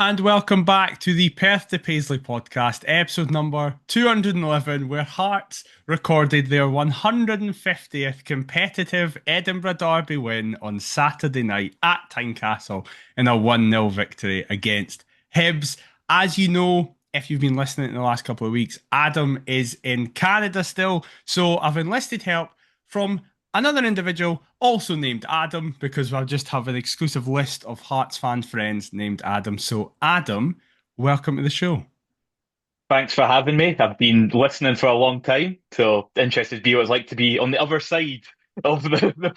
And welcome back to the Perth to Paisley Podcast, episode number 211, where Hearts recorded their 150th competitive Edinburgh Derby win on Saturday night at Tynecastle in a 1-0 victory against Hibs. As you know, if you've been listening in the last couple of weeks, Adam is in Canada still, so I've enlisted help from another individual also named Adam, because I just have an exclusive list of Hearts fan friends named Adam. So, Adam, welcome to the show. Thanks for having me. I've been listening for a long time, so interested to be what it's like to be on the other side of the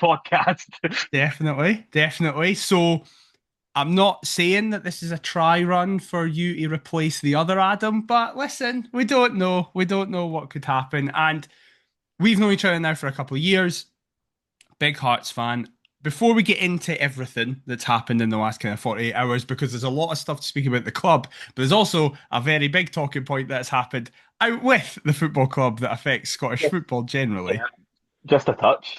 podcast. Definitely, definitely. So, I'm not saying that this is a try run for you to replace the other Adam, but listen, we don't know. We don't know what could happen. And we've known each other now for a couple of years. Big Hearts fan. Before we get into everything that's happened in the last kind of 48 hours, because there's a lot of stuff to speak about the club, but there's also a very big talking point that's happened out with the football club that affects Scottish football generally. Yeah, just a touch.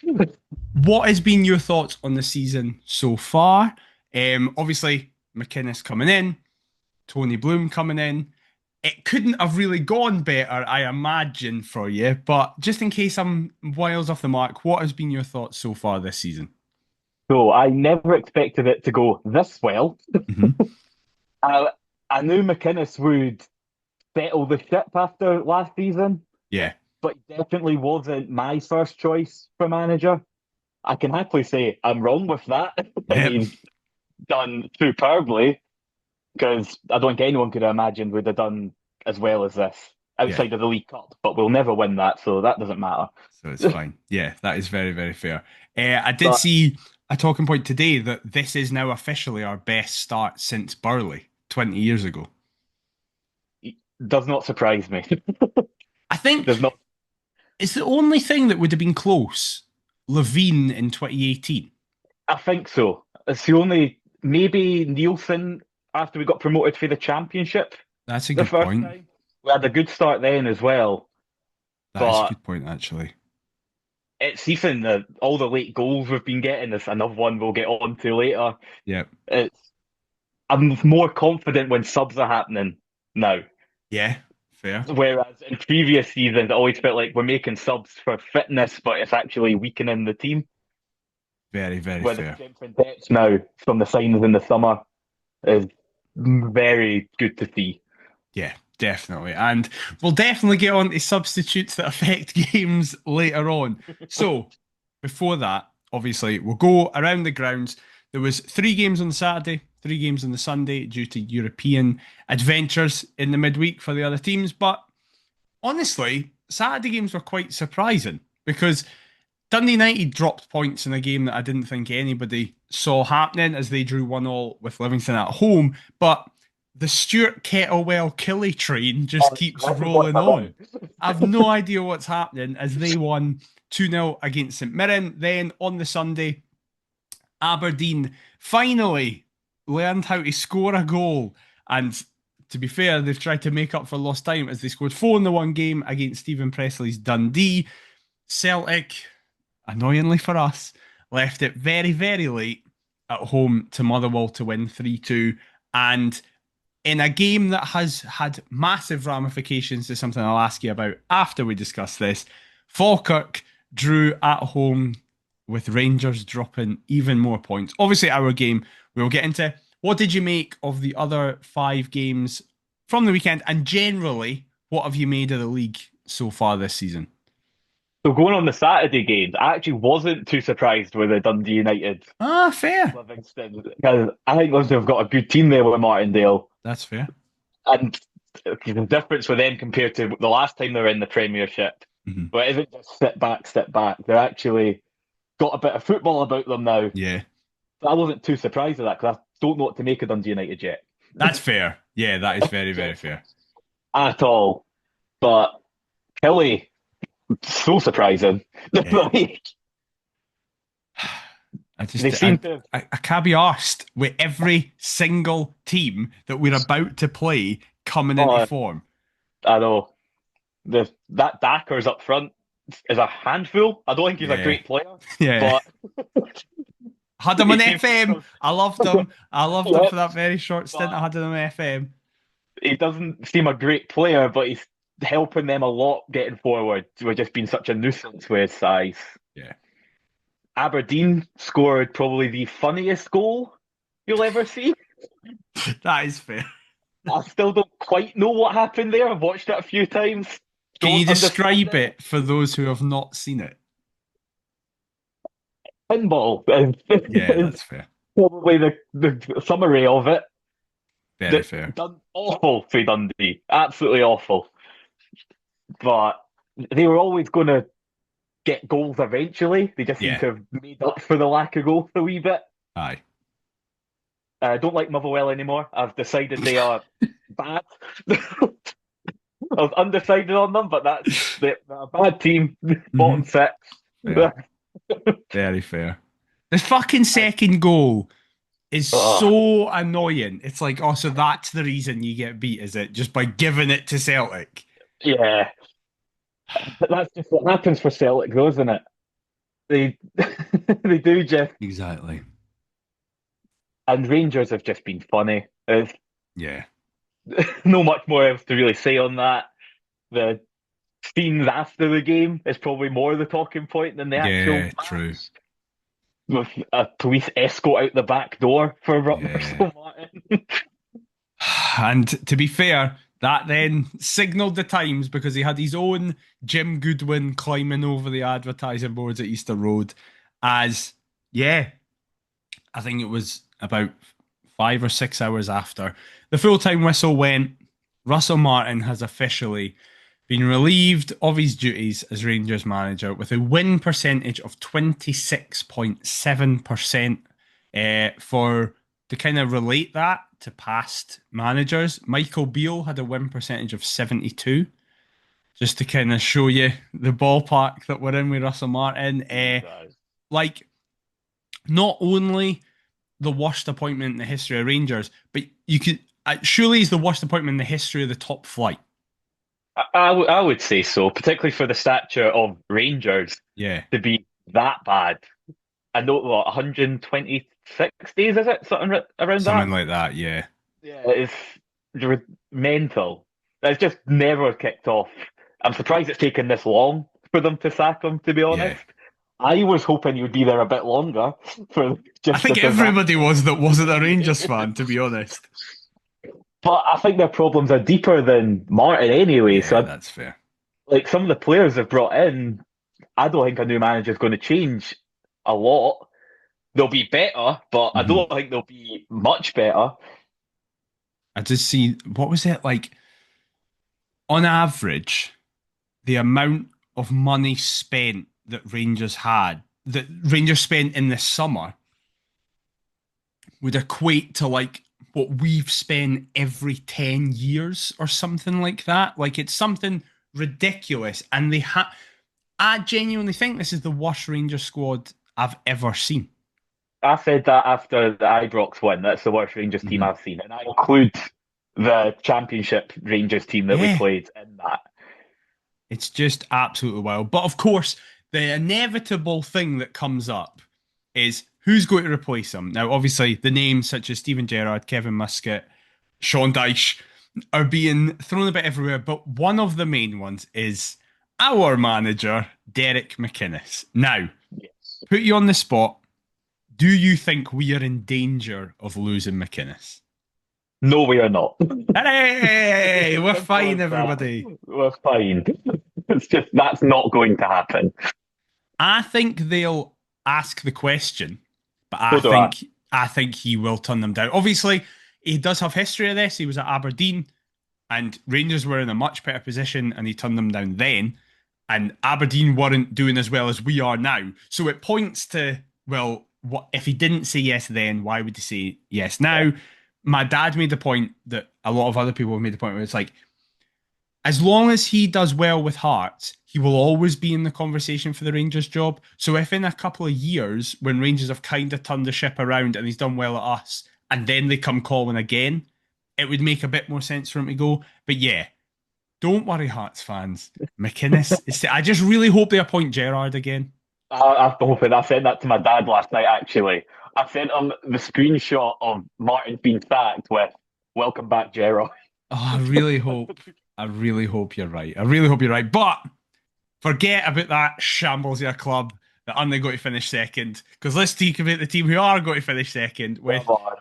What has been your thoughts on the season so far? Obviously, McInnes coming in, Tony Bloom coming in. It couldn't have really gone better, I imagine, for you. But just in case I'm miles off the mark, what has been your thoughts so far this season? So I never expected it to go this well. Mm-hmm. I, I knew McInnes would settle the ship after last season, Yeah. but he definitely wasn't my first choice for manager. I can happily say I'm wrong with that. And Yep. he's done superbly, because I don't think anyone could have imagined would have done as well as this Yeah. outside of the League Cup. But we'll never win that, so that doesn't matter. So it's fine. Yeah, that is very, very fair. I did But see a talking point today that this is now officially our best start since Burley 20 years ago. it does not surprise me. I think Does not. it's the only thing that would have been close. Levine in 2018. I think so. It's the only maybe Nielsen after we got promoted for the championship That's a the good first point. time. We had a good start then as well, That is a but good point, actually. it's even all the late goals we've been getting. Is another one we'll get on to later. Yep. It's I'm more confident when subs are happening now. Yeah, fair. Whereas in previous seasons, it always felt like we're making subs for fitness, but it's actually weakening the team. Very, very Where the fair. strength and depth now from the signings in the summer is very good to see. Yeah, definitely. And we'll definitely get on to substitutes that affect games later on. So, before that, obviously, we'll go around the grounds. There was 3 games on the Saturday, 3 games on the Sunday due to European adventures in the midweek for the other teams. But honestly, Saturday games were quite surprising because Dundee United dropped points in a game that I didn't think anybody saw happening as they drew 1-1 with Livingston at home. But the Stuart Kettlewell Killy train just Oh, keeps this is what rolling I'm about. on. I've no idea what's happening as they won 2-0 against St Mirren. Then on the Sunday, Aberdeen finally learned how to score a goal. And to be fair, they've tried to make up for lost time as they scored 4 in the one game against Stephen Presley's Dundee. Celtic, annoyingly for us, left it very, very late at home to Motherwell to win 3-2. And in a game that has had massive ramifications to something I'll ask you about after we discuss this, Falkirk drew at home with Rangers dropping even more points. Obviously, our game we'll get into. What did you make of the other 5 games from the weekend? And generally, what have you made of the league so far this season? So going on the Saturday games, I actually wasn't too surprised with the Dundee United Ah, fair. Livingston, because I think Livingston have got a good team there with Martindale, That's fair. and the difference with them compared to the last time they were in the Premiership, Mm-hmm. but it isn't just step back. They're actually got a bit of football about them now. Yeah, So I wasn't too surprised with that because I don't know what to make of Dundee United yet that's fair. Yeah, that is very, very fair. at all. But Kelly, so surprising. Yeah. Like, I just they seem to. I can't be arsed with every single team that we're about to play coming into Oh, form. I know. That Dakars up front is a handful. I don't think he's a Yeah, great player, yeah. but Had him on He seems FM. I loved him. I loved him Yep. for that very short stint. I had him on FM. He doesn't seem a great player, but he's helping them a lot getting forward. We're just being such a nuisance with his size. Yeah. Aberdeen scored probably the funniest goal you'll ever see. That is fair. I still don't quite know what happened there. I've watched it a few times. Can you Don't describe understand it for those who have not seen it? Pinball Yeah, is that's fair. probably the summary of it. Very fair. Done awful for Dundee. Absolutely awful. But they were always going to get goals eventually. They just seem Yeah. to have made up for the lack of goals a wee bit. Aye. I don't like Motherwell anymore. I've decided they are bad. I was undecided on them, but they're a bad team. Bottom six. Fair. Very fair. The fucking second goal is so annoying. It's like, oh, so that's the reason you get beat, is it? Just by giving it to Celtic? Yeah. That's just what happens for Celtic, though, isn't it? They they do just. Exactly. And Rangers have just been funny. There's Yeah. no much more else to really say on that. The scenes after the game is probably more the talking point than the actual match. True. With a police escort out the back door for Russell Martin. And to be fair, that then signalled the times because he had his own Jim Goodwin climbing over the advertising boards at Easter Road as, I think it was about 5 or 6 hours after the full-time whistle went, Russell Martin has officially been relieved of his duties as Rangers manager with a win percentage of 26.7%. To kind of relate that to past managers, Michael Beale had a win percentage of 72. Just to kind of show you the ballpark that we're in with Russell Martin. Like, not only the worst appointment in the history of Rangers, but you could surely he's the worst appointment in the history of the top flight. I would say so, particularly for the stature of Rangers. Yeah. To be that bad. I know, what, 126 days, is it? Something around that? Something like that, yeah. Yeah, it's mental. It's just never kicked off. I'm surprised it's taken this long for them to sack him, to be honest. Yeah. I was hoping he would be there a bit longer. I think everybody was that wasn't a Rangers fan, to be honest. But I think their problems are deeper than Martin anyway. Yeah, so that's fair. Like some of the players they've brought in, I don't think a new manager is going to change a lot. They'll be better, but I don't think they'll be much better. I just see, what was it like? On average, the amount of money spent that Rangers spent in the summer would equate to like what we've spent every 10 years or something like that. Like, it's something ridiculous. And I genuinely think this is the worst Rangers squad I've ever seen. I said that after the Ibrox win. That's the worst Rangers team I've seen. And I include the Championship Rangers team that we played in that. It's just absolutely wild. But of course, the inevitable thing that comes up is who's going to replace him. Now, obviously, the names such as Steven Gerrard, Kevin Muscat, Sean Dyche are being thrown a bit everywhere. But one of the main ones is our manager, Derek McInnes. Now, put you on the spot. Do you think we are in danger of losing McInnes? No, we are not. Hey, we're fine, everybody. We're fine. It's just, that's not going to happen. I think they'll ask the question, but I think he will turn them down. Obviously, he does have history of this. He was at Aberdeen, and Rangers were in a much better position, and he turned them down then. And Aberdeen weren't doing as well as we are now. So it points to, well, what if he didn't say yes then, why would he say yes now? My dad made the point that a lot of other people have made the point where it's like, as long as he does well with Hearts, he will always be in the conversation for the Rangers job. So if in a couple of years, when Rangers have kind of turned the ship around and he's done well at us, and then they come calling again, it would make a bit more sense for him to go. But yeah, don't worry, Hearts fans. McInnes, I just really hope they appoint Gerrard again. I'm hoping. I said that to my dad last night, actually. I sent him the screenshot of Martin being sacked with "Welcome back, Gerald." Oh, I really hope you're right. I really hope you're right. But forget about that shambles of a club that only got to finish second. Because let's speak about the team who are going to finish second with Come on.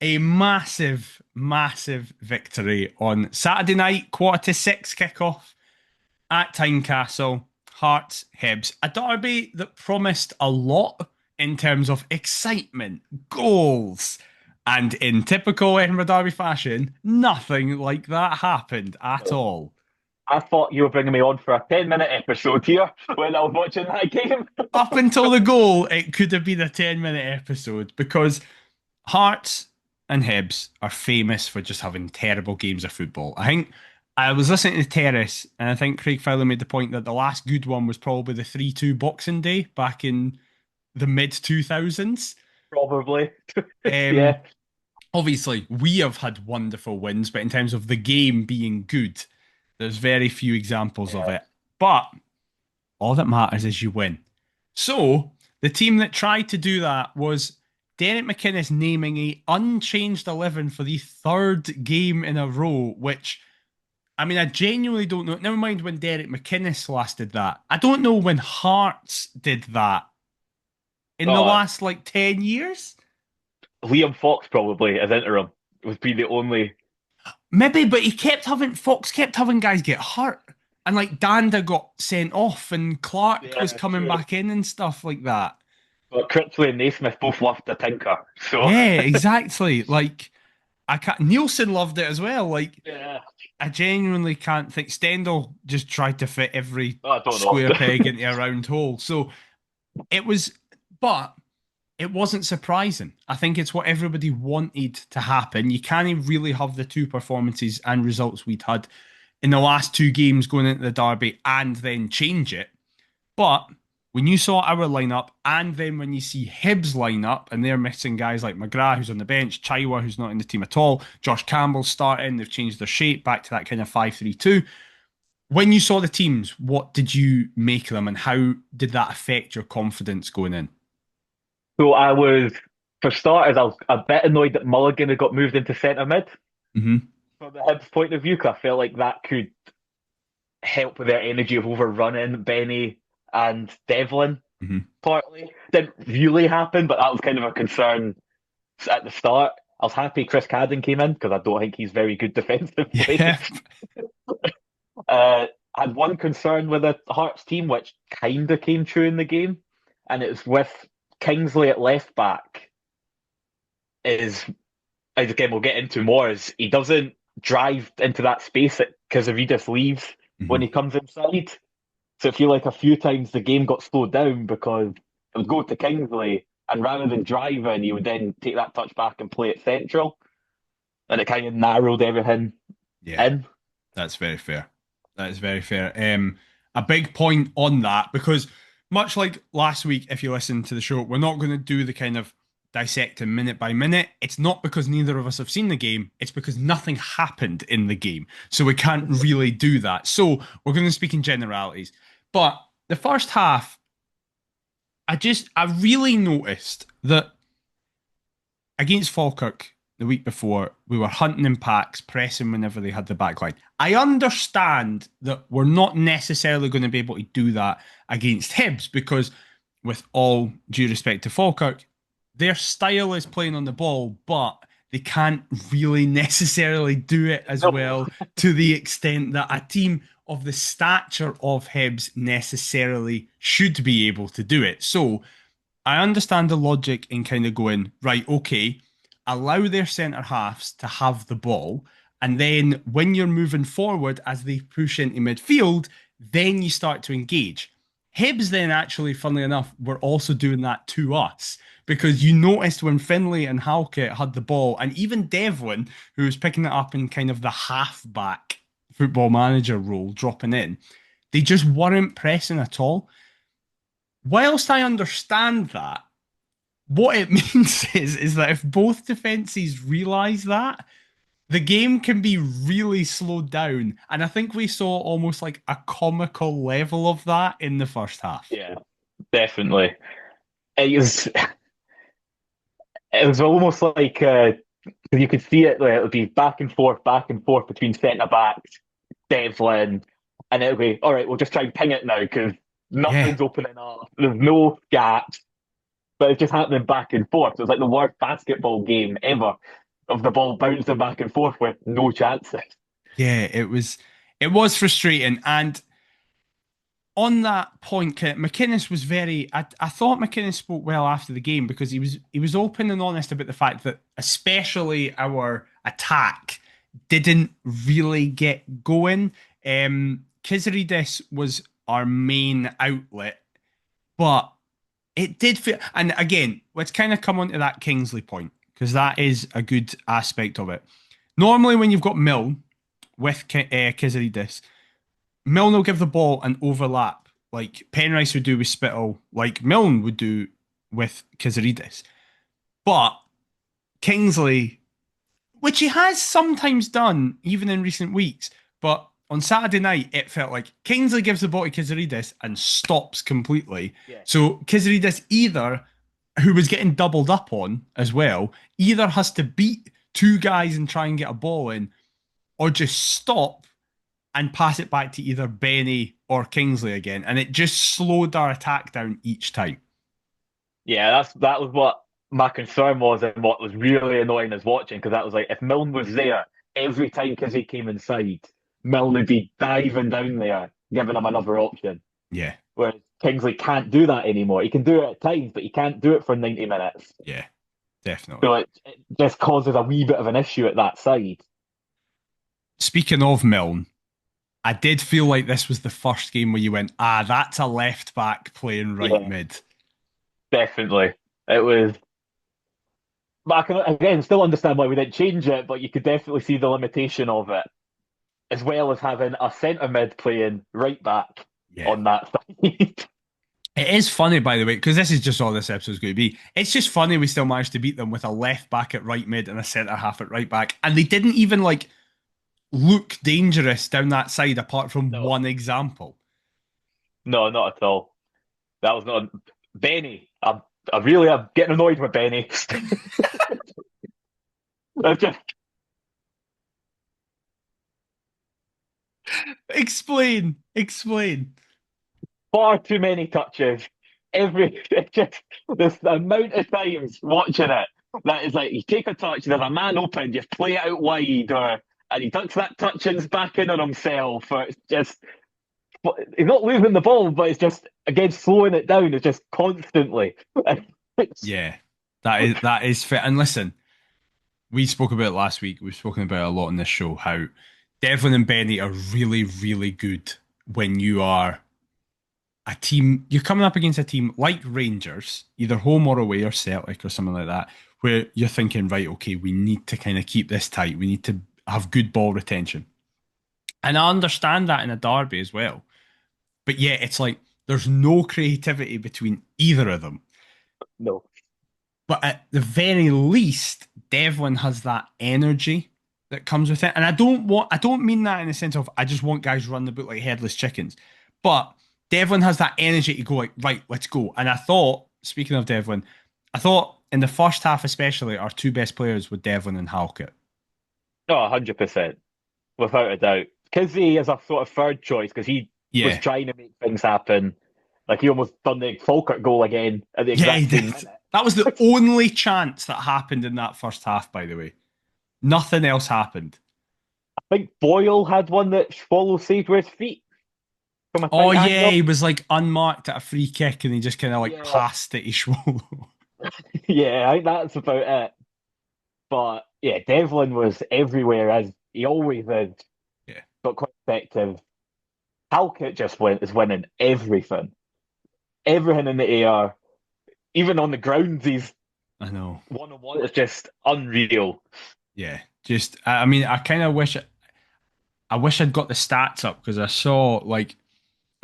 a massive, massive victory on Saturday night, 5:45 kickoff at Tynecastle. Hearts, Hibs. A derby that promised a lot in terms of excitement, goals, and in typical Edinburgh Derby fashion, nothing like that happened at all. I thought you were bringing me on for a 10-minute episode here when I was watching that game. Up until the goal, it could have been a 10-minute episode because Hearts and Hibs are famous for just having terrible games of football. I think I was listening to Terrace, and I think Craig Fowler made the point that the last good one was probably the 3-2 Boxing Day back in the mid 2000s. Probably. Yeah. Obviously, we have had wonderful wins, but in terms of the game being good, there's very few examples of it. But all that matters is you win. So, the team that tried to do that was Derek McInnes naming a unchanged 11 for the third game in a row, which, I mean, I genuinely don't know. Never mind when Derek McInnes last did that. I don't know when Hearts did that in the last, 10 years. Liam Fox probably, as interim, would be the only... Maybe, but Fox kept having guys get hurt. And, Danda got sent off and Clark was coming back in and stuff like that. But Critchley and Naismith both loved the tinker. So yeah, exactly. Nielsen loved it as well. I genuinely can't think. Stendhal just tried to fit every square peg into a round hole. So but it wasn't surprising. I think it's what everybody wanted to happen. You can't really have the two performances and results we'd had in the last two games going into the derby and then change it. But when you saw our lineup, and then when you see Hibs lineup, and they're missing guys like McGrath, who's on the bench, Chaiwa, who's not in the team at all, Josh Campbell's starting, they've changed their shape back to that kind of 5-3-2. When you saw the teams, what did you make of them, and how did that affect your confidence going in? So I was, for starters, I was a bit annoyed that Mulligan had got moved into centre mid. Mm-hmm. From the Hibs point of view, because I felt like that could help with their energy of overrunning Benny and Devlin. Mm-hmm. Partly didn't really happen, but that was kind of a concern at the start. I was happy Chris Cadden came in because I don't think he's very good defensively. Yeah. I had one concern with the Hearts team, which kind of came true in the game, and it's with Kingsley at left back. Again, we'll get into more, is he doesn't drive into that space that Kazaridis leaves when he comes inside. So I feel like a few times the game got slowed down because it would go to Kingsley, and rather than driving, he would then take that touch back and play it central. And it kind of narrowed everything in. That's very fair. That is very fair. A big point on that, because much like last week, if you listen to the show, we're not going to do the kind of dissecting minute by minute. It's not because neither of us have seen the game. It's because nothing happened in the game. So we can't really do that. So we're going to speak in generalities. But the first half, I really noticed that against Falkirk the week before, we were hunting in packs, pressing whenever they had the back line. I understand that we're not necessarily going to be able to do that against Hibs because, with all due respect to Falkirk, their style is playing on the ball, but they can't really necessarily do it as well to the extent that a team of the stature of Hibs necessarily should be able to do it. So I understand the logic in kind of going, right, okay, allow their centre halves to have the ball, and then when you're moving forward as they push into midfield, then you start to engage. Hibs then actually, funnily enough, were also doing that to us, because you noticed when Finlay and Halkett had the ball, and even Devlin, who was picking it up in kind of the half-back football manager role, dropping in, they just weren't pressing at all. Whilst I understand that, what it means is that if both defences realise that, the game can be really slowed down. And I think we saw almost like a comical level of that in the first half. Yeah, definitely. It was... it was almost like you could see it. Like, it would be back and forth between centre backs, Devlin, and it would be all right. We'll just try and ping it now because Yeah. nothing's opening up. There's no gaps, but it's just happening back and forth. So it's like the worst basketball game ever of the ball bouncing back and forth with no chances. Yeah, it was frustrating. And on that point, McInnes was very. I thought McInnes spoke well after the game because he was open and honest about the fact that especially our attack didn't really get going. Kizarides was our main outlet, but it did feel. And again, let's kind of come on to that Kingsley point because that is a good aspect of it. Normally, when you've got Milne with Kizarides, Milne will give the ball an overlap, like Penrice would do with Spittle, like Milne would do with Kizarides. But Kingsley, which he has sometimes done, even in recent weeks, but on Saturday night, it felt like Kingsley gives the ball to Kizarides and stops completely. Yeah. So Kizarides either, who was getting doubled up on as well, either has to beat two guys and try and get a ball in, or just stop and pass it back to either Benny or Kingsley again. And it just slowed our attack down each time. Yeah, that was what my concern was, and what was really annoying as watching, because that was like if Milne was there every time Kizzy came inside, Milne would be diving down there, giving him another option. Yeah, Whereas Kingsley can't do that anymore. He can do it at times, but he can't do it for 90 minutes. yeah, definitely. So it just causes a wee bit of an issue at that side. Speaking of Milne, I did feel like this was the first game where you went, that's a left back playing right Yeah, mid. definitely. It was. But I can, again, still understand why we didn't change it, but you could definitely see the limitation of it, as well as having a centre mid playing right back Yeah. on that side. It is funny, by the way, because this is just all this episode's going to be. It's just funny we still managed to beat them with a left back at right mid and a centre half at right back. And they didn't even like look dangerous down that side apart from No, one example. no, not at all. That was not Benny. I really am getting annoyed with Benny. I've just Explain. Explain. far too many touches. It just this the amount of times watching it that is like you take a touch, there's a man open, you play it out wide, or and he tucks that touch and's back in on himself. Or it's just he's not losing the ball, but it's just again slowing it down. It's just constantly. Yeah. That is fair. And listen, we spoke about it last week. We've spoken about it a lot on this show, how Devlin and Benny are really, really good when you are a team, you're coming up against a team like Rangers, either home or away or Celtic or something like that, where you're thinking, right, okay, we need to kind of keep this tight. We need to have good ball retention. And I understand that in a derby as well. But yeah, it's like there's no creativity between either of them. No, But at the very least, Devlin has that energy that comes with it. And I don't mean that in the sense of I just want guys running about like headless chickens. But Devlin has that energy to go like, right, let's go. And I thought, speaking of Devlin, I thought in the first half especially, our two best players were Devlin and Halkett. no, 100%, without a doubt. Kizzy is a sort of third choice because he was Yeah. trying to make things happen. Like he almost done the Falkirk goal again at the Yeah, he exact same did. minute. That was the only chance that happened in that first half, by the way. Nothing else happened. I think Boyle had one that Swallow saved with his feet from a Oh tight yeah, angle. he was like unmarked at a free kick and he just kind of like Yeah, passed it to Swallow. yeah, I think that's about it. But yeah, Devlin was everywhere as he always is, Yeah, but quite effective. Halkett just is winning everything, everything in the air, even on the ground. He's I know. one on one. It's just unreal. Yeah, just I mean, I wish I'd got the stats up because I saw like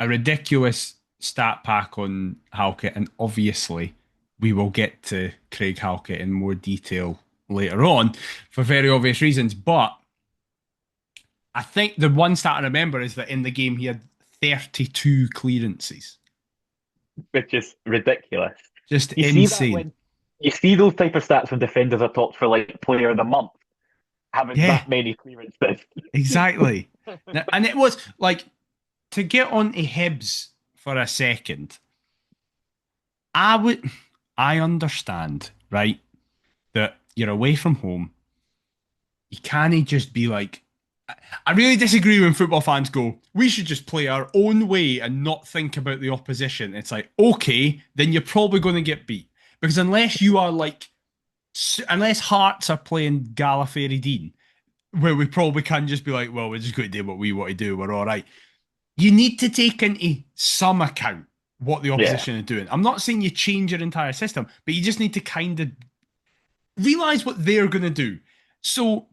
a ridiculous stat pack on Halkett, and obviously we will get to Craig Halkett in more detail later on for very obvious reasons. But I think the one stat I remember is that in the game he had 32 clearances. Which is ridiculous. Just You see that insane. when you see those type of stats when defenders are topped for like player of the month, having Yeah, that many clearances. exactly. And it was like, to get on to Hibs for a second, I understand, right, that you're away from home. You can't just be like, I really disagree when football fans go, we should just play our own way and not think about the opposition. It's like, okay, then you're probably going to get beat. Because unless you are like, unless Hearts are playing Gallifrey Dean, where we probably can just be like, well, we're just going to do what we want to do. We're all right. You need to take into some account what the Yeah, opposition are doing. I'm not saying you change your entire system, but you just need to kind of realize what they're going to do. So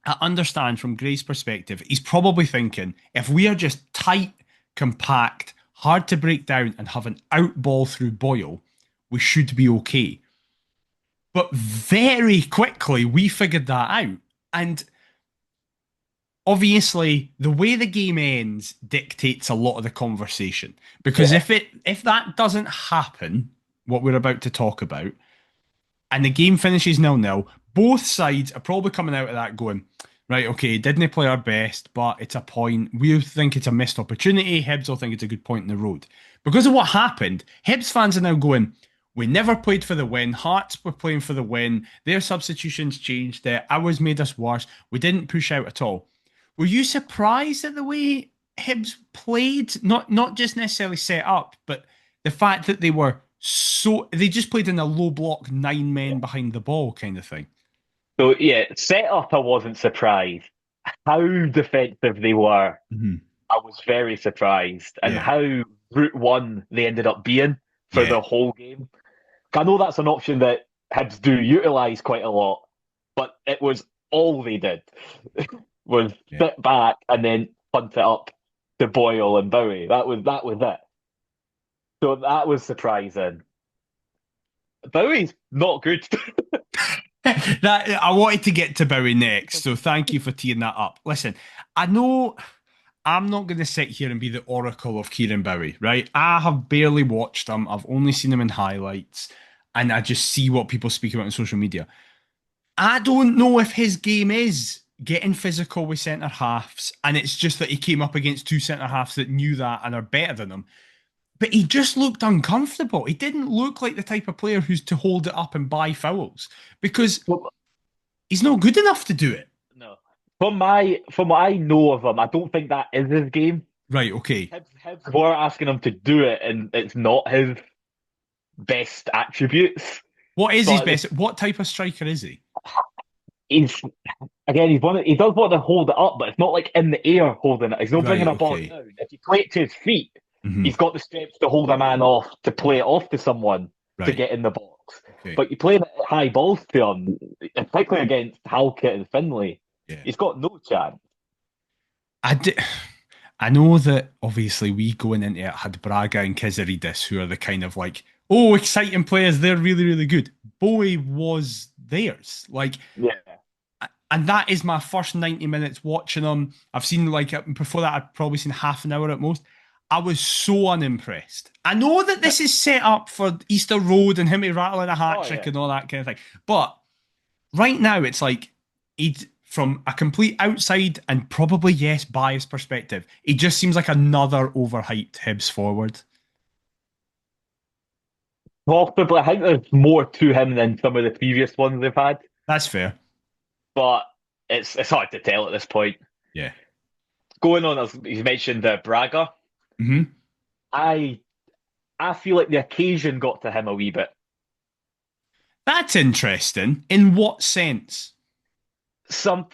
I understand from Gray's perspective, he's probably thinking if we are just tight, compact, hard to break down, and have an out ball through Boyle, we should be okay. But very quickly, we figured that out. And obviously, the way the game ends dictates a lot of the conversation. Because yeah. if that doesn't happen, what we're about to talk about, and the game finishes 0-0, both sides are probably coming out of that going, right, okay, didn't play our best, but it's a point. We think it's a missed opportunity. Hibs will think it's a good point in the road. Because of what happened, Hibs fans are now going, we never played for the win. Hearts were playing for the win. Their substitutions changed. Ours made us worse. We didn't push out at all. Were you surprised at the way Hibs played? Not just necessarily set up, but the fact that they just played in a low block, 9 men behind the ball kind of thing. So yeah, set up, I wasn't surprised. How defensive they were, Mhm. I was very surprised, and Yeah, how route one they ended up being for yeah, the whole game. I know that's an option that Hibs do utilise quite a lot, but it was all they did was yeah. sit back and then punt it up to Boyle and Bowie. That was it. So that was surprising. Bowie's not good. That I wanted to get to Bowie next, so thank you for teeing that up. Listen, I know I'm not going to sit here and be the oracle of Kieran Bowie, right? I have barely watched him. I've only seen him in highlights, and I just see what people speak about on social media. I don't know if his game is getting physical with centre halves, and it's just that he came up against two centre halves that knew that and are better than him. But he just looked uncomfortable. He didn't look like the type of player who's to hold it up and buy fouls because Well, he's not good enough to do it. no. From what I know of him, I don't think that is his game. Right, okay. Hibs were asking him to do it, and it's not his best attributes. What is his But best? What type of striker is he? he's again, he does want to hold it up, but it's not like in the air holding it. He's not Right, bringing a ball okay. down. If you play it to his feet, Hmm. he's got the steps to hold a man off to play it off to someone to Right, get in the box. okay. But you play high balls to him, particularly against Halkett and Finlay, Yeah. he's got no chance. I di- I know that obviously we going into it had Braga and Kizaridis, who are the kind of like, oh, exciting players. They're really, really good. Bowie was theirs. Like, Yeah. and that is my first 90 minutes watching him. I've seen like before that, I'd probably seen half an hour at most. I was so unimpressed. I know that this is set up for Easter Road and him rattling a hat Oh trick yeah. and all that kind of thing. But right now, it's like he'd from a complete outside and probably yes biased perspective, he just seems like another overhyped Hibs forward. Possibly, I think there's more to him than some of the previous ones they've had, That's fair. but it's hard to tell at this point. Yeah. Going on, as you mentioned, Braga, Hmm. I I feel like the occasion got to him a wee bit. That's interesting. In what sense? Some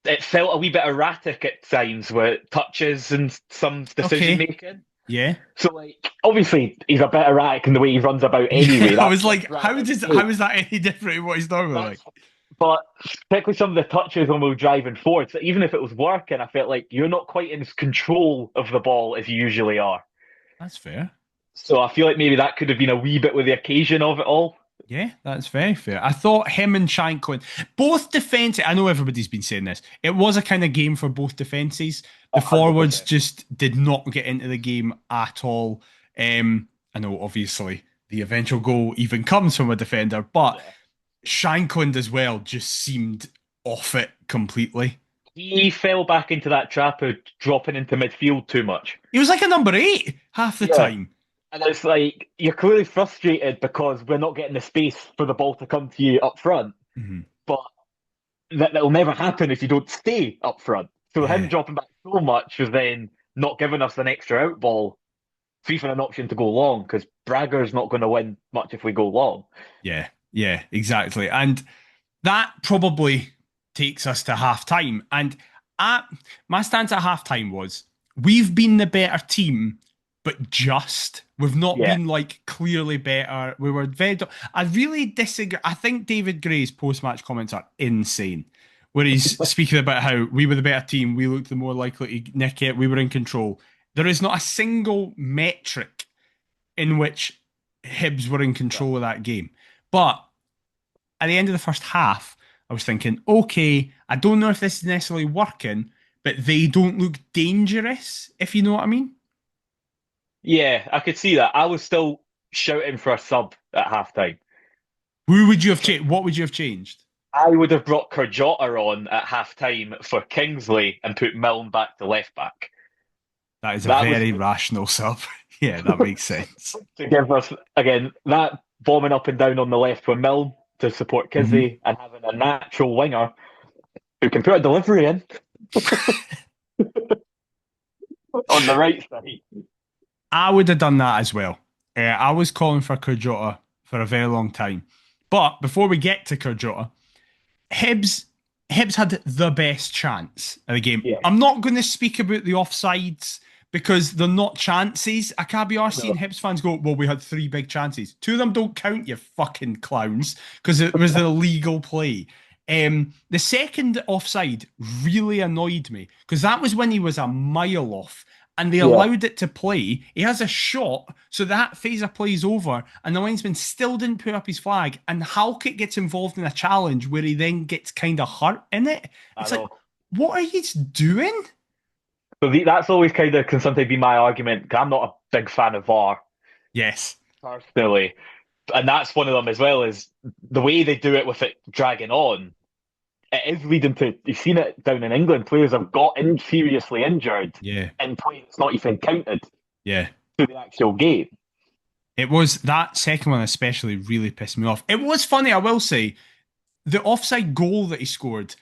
it felt a wee bit erratic at times with touches and some decision Okay. making. Yeah. So like obviously he's a bit erratic in the way he runs about Yeah. anyway. I That's was what like, Braga's how do. is that any different to what he's normally like? That's but particularly some of the touches when we were driving forward. So even if it was working, I felt like you're not quite in control of the ball as you usually are. That's fair. So I feel like maybe that could have been a wee bit with the occasion of it all. Yeah, that's very fair. I thought him and Shanklin, both defenses, I know everybody's been saying this, it was a kind of game for both defenses. The hundred forwards percent. just did not get into the game at all. I know, obviously, the eventual goal even comes from a defender. But Yeah. Shankland as well just seemed off it completely. He fell back into that trap of dropping into midfield too much. He was like a number 8 half the Yeah. time. And it's like, you're clearly frustrated because we're not getting the space for the ball to come to you up front. Mm-hmm. But that'll never happen if you don't stay up front. So him Yeah. dropping back so much was then not giving us an extra out ball, free for an option to go long, because Bragger's not going to win much if we go long. Yeah, exactly. And that probably takes us to half time. And my stance at half time was we've been the better team, but we've not Yeah. been like clearly better. We were I really disagree. I think David Gray's post match comments are insane, where he's speaking about how we were the better team, we looked the more likely to nick it, we were in control. There is not a single metric in which Hibs were in control of that game. But at the end of the first half, I was thinking, okay, I don't know if this is necessarily working, but they don't look dangerous, if you know what I mean. Yeah, I could see that. I was still shouting for a sub at halftime. Who would you have changed? What would you have changed? I would have brought Kurjota on at halftime for Kingsley and put Milne back to left back. That is a very rational sub. Yeah, that makes sense. To give us, again, that bombing up and down on the left with Milne to support Kizzy and having a natural winger who can put a delivery in on the right side. I would have done that as well. I was calling for Kurjota for a very long time. But before we get to Kurjota, Hibs had the best chance of the game. Yeah. I'm not going to speak about the offsides because they're not chances. I can't be arsed seeing Hibs fans go, well, we had 3 big chances. 2 of them don't count, you fucking clowns, because it was an illegal play. The second offside really annoyed me because that was when he was a mile off and they allowed it to play. He has a shot, so that phase of play is over, and the linesman still didn't put up his flag. And Halkett gets involved in a challenge where he then gets kind of hurt in it. It's like, what are you doing? So that's always kind of can sometimes be my argument. I'm not a big fan of VAR. Yes. Personally. And that's one of them as well, is the way they do it with it dragging on. It is leading to, you've seen it down in England, players have got seriously injured in play that's not even counted to the actual game. It was, that second one especially really pissed me off. It was funny, I will say, the offside goal that he scored,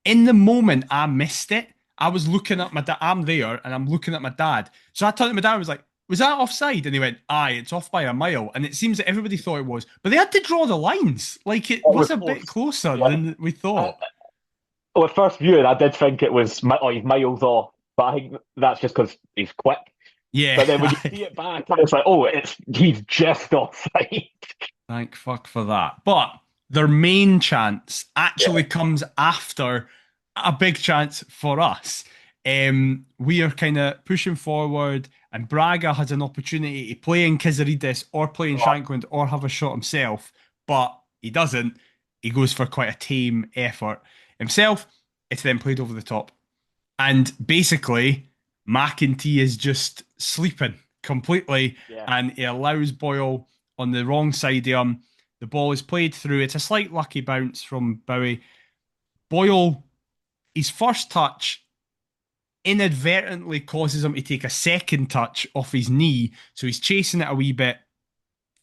in the moment I missed it. I was looking at my dad, I'm there, and I'm looking at my dad. So I turned to my dad and was like, was that offside? And he went, aye, it's off by a mile. And it seems that everybody thought it was. But they had to draw the lines. Like, it was a bit closer than we thought. Well, at first viewing, I did think it was, he's miles off. But I think that's just because he's quick. Yeah. But then when you see it back, it's like, oh, he's just offside. Thank fuck for that. But their main chance actually comes after a big chance for us. We are kind of pushing forward, and Braga has an opportunity to play in Kizaridis or play in Shankland or have a shot himself, but he doesn't. He goes for quite a tame effort himself. It's then played over the top. And basically, McEntee is just sleeping completely, and he allows Boyle on the wrong side of him. The ball is played through. It's a slight lucky bounce from Bowie. Boyle, his first touch inadvertently causes him to take a second touch off his knee, so he's chasing it a wee bit.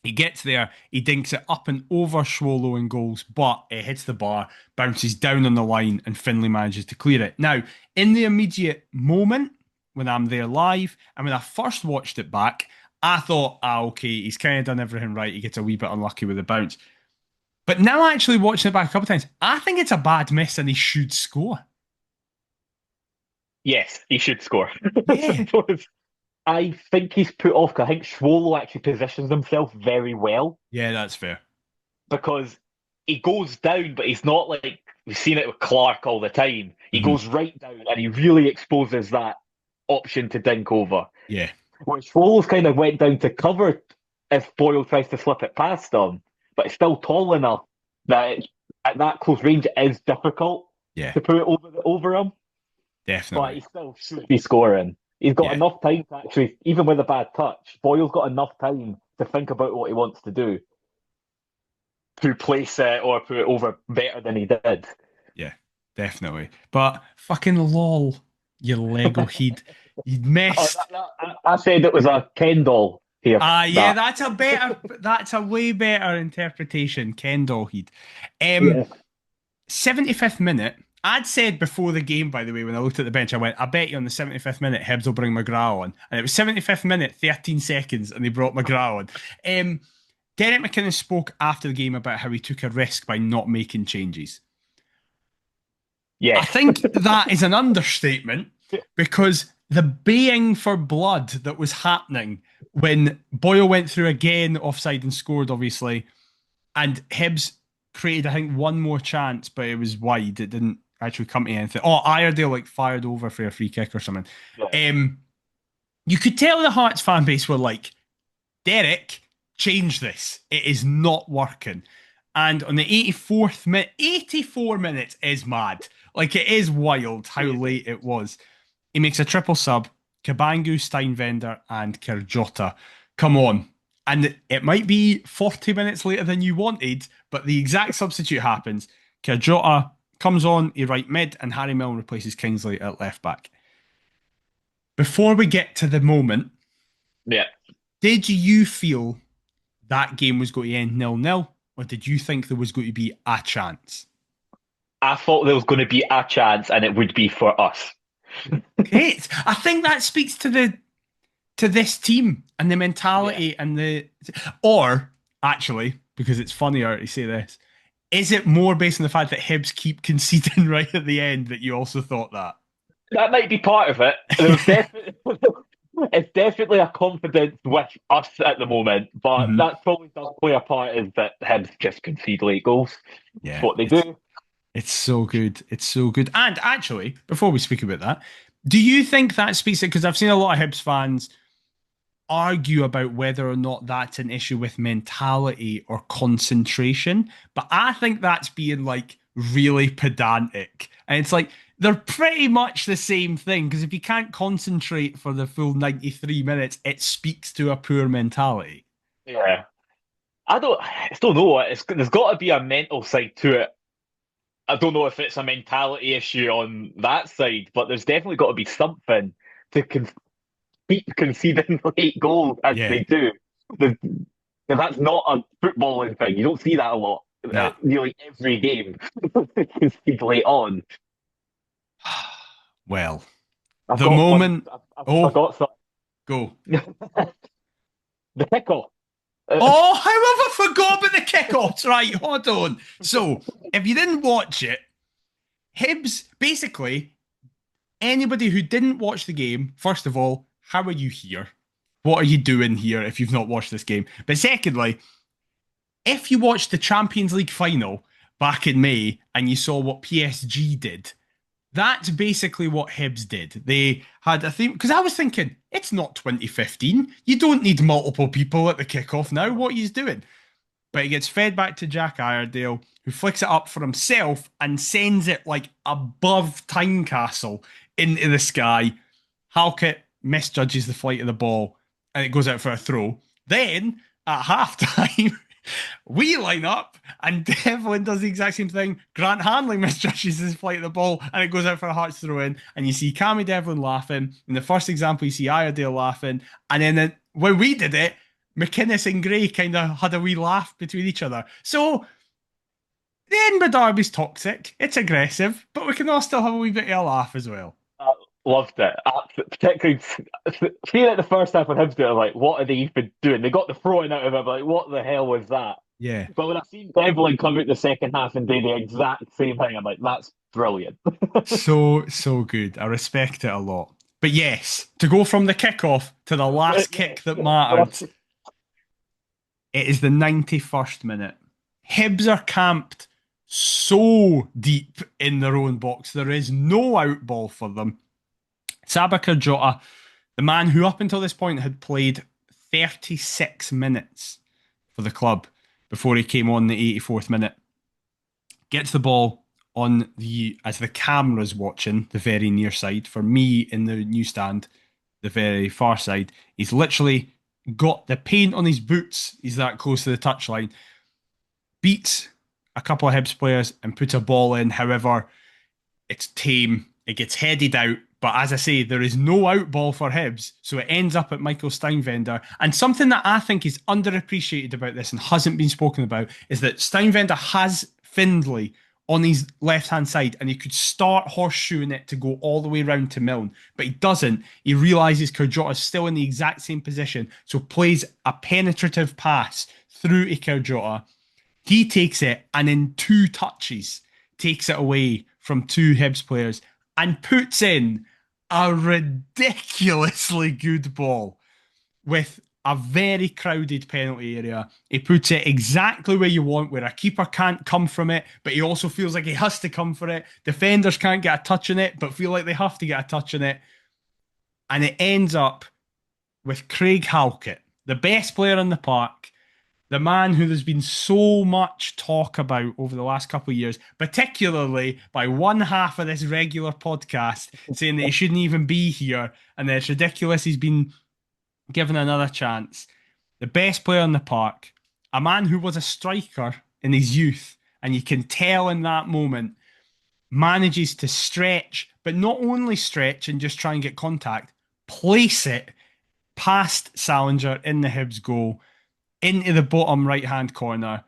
He gets there, he dinks it up and over Schwolo in goals, but it hits the bar, bounces down on the line, and Finlay manages to clear it. Now, in the immediate moment, when I'm there live, and when I first watched it back, I thought, okay, he's kind of done everything right, he gets a wee bit unlucky with the bounce. But now actually watching it back a couple of times, I think it's a bad miss and he should score. Yes, he should score. Yeah. I think he's put off, because I think Schwolo actually positions himself very well. Yeah, that's fair. Because he goes down, but he's not like, we've seen it with Clark all the time. He goes right down and he really exposes that option to dink over. Yeah. Where Schwolo's kind of went down to cover if Boyle tries to slip it past him, but it's still tall enough that at that close range it is difficult to put it over him. Definitely. But he still should be scoring. He's got enough time to actually, even with a bad touch, Boyle's got enough time to think about what he wants to do to place it or put it over better than he did. Yeah, definitely. But fucking lol, you Lego head. You Oh, missed. I said it was a Ken doll here. Yeah, That that's a way better interpretation. Kendall Heed. yeah, 75th minute. I'd said before the game, by the way, when I looked at the bench, I went, I bet you on the 75th minute, Hibs will bring McGrath on. And it was 75th minute, 13 seconds, and they brought McGrath on. Derek McInnes spoke after the game about how he took a risk by not making changes. I yes, think that is an understatement because the baying for blood that was happening when Boyle went through again offside and scored, obviously, and Hibs created, I think, one more chance, but it was wide. It didn't actually come to anything. Oh, Iredale fired over for a free kick or something. yeah. You could tell the Hearts fan base were like, Derek, change this. It is not working. And on the 84th minute, 84 minutes is mad. It is wild how late it was. He makes a triple sub. Cabangu, Steinvender, and Kirjota come on. And it might be 40 minutes later than you wanted, but the exact substitute happens. Kirjota comes on, he right mid, and Harry Milne replaces Kingsley at left back. Before we get to the moment, Yeah. did you feel that game was going to end 0-0, or did you think there was going to be a chance? I thought there was going to be a chance, and it would be for us. Great. I think that speaks to this team and the mentality and or actually, because it's funnier to say this, is it more based on the fact that Hibs keep conceding right at the end that you also thought that? That might be part of it. There's definitely, it's definitely a confidence with us at the moment, but that probably does play a part is that Hibs just concede late goals. Yeah, That's what they do. It's so good. It's so good. And actually, before we speak about that, do you think that speaks to, because I've seen a lot of Hibs fans argue about whether or not that's an issue with mentality or concentration, but I think that's being really pedantic. And it's they're pretty much the same thing, because if you can't concentrate for the full 93 minutes, it speaks to a poor mentality. Yeah. I still know it. There's got to be a mental side to it. I don't know if it's a mentality issue on that side, but there's definitely got to be something to keep conceding late goals as they do. That's not a footballing thing. You don't see that a lot. Nah. Nearly every game, concede late on. Well, I've got some. Go. The kickoff. Oh, how have I forgot about the kickoffs? Right, hold on. So, if you didn't watch it, Hibs, basically, anybody who didn't watch the game, first of all, how are you here? What are you doing here if you've not watched this game? But secondly, if you watched the Champions League final back in May and you saw what PSG did, that's basically what Hibs did. They had a theme, because I was thinking, it's not 2015. You don't need multiple people at the kickoff now. What are you doing? But he gets fed back to Jack Iredale, who flicks it up for himself and sends it above Tynecastle into the sky. Halkett misjudges the flight of the ball and it goes out for a throw. Then, at halftime, we line up and Devlin does the exact same thing. Grant Hanley misjudges his flight of the ball and it goes out for a Hearts throw in. And you see Cammy Devlin laughing. In the first example, you see Iredale laughing. And then when we did it, McInnes and Gray kind of had a wee laugh between each other. So the Edinburgh Derby's toxic. It's aggressive, but we can all still have a wee bit of a laugh as well. Loved it. Particularly seeing it the first half when Hibs do it, what are they even doing? They got the throwing out of it, what the hell was that? Yeah. But when I seen Devlin come out the second half and do the exact same thing, I'm like, that's brilliant. So good. I respect it a lot. But yes, to go from the kickoff to the last kick that mattered, it is the 91st minute. Hibs are camped so deep in their own box. There is no out ball for them. Saba Kirjota, the man who up until this point had played 36 minutes for the club before he came on the 84th minute, gets the ball as the camera's watching, the very near side. For me in the newsstand, the very far side, he's literally got the paint on his boots. He's that close to the touchline. Beats a couple of Hibs players and puts a ball in. However, it's tame. It gets headed out. But as I say, there is no out ball for Hibs. So it ends up at Michael Steinwender. And something that I think is underappreciated about this and hasn't been spoken about is that Steinwender has Findlay on his left-hand side and he could start horseshoeing it to go all the way round to Milne. But he doesn't. He realises Kurjota's still in the exact same position. So plays a penetrative pass through to Kurjota. He takes it and in 2 touches takes it away from 2 Hibs players and puts in a ridiculously good ball with a very crowded penalty area. He puts it exactly where you want, where a keeper can't come from it, but he also feels like he has to come for it. Defenders can't get a touch on it, but feel like they have to get a touch on it. And it ends up with Craig Halkett, the best player in the park, the man who there's been so much talk about over the last couple of years, particularly by one half of this regular podcast, saying that he shouldn't even be here and that it's ridiculous he's been given another chance. The best player in the park, a man who was a striker in his youth, and you can tell in that moment, manages to stretch, but not only stretch and just try and get contact, place it past Salinger in the Hibs goal, into the bottom right-hand corner.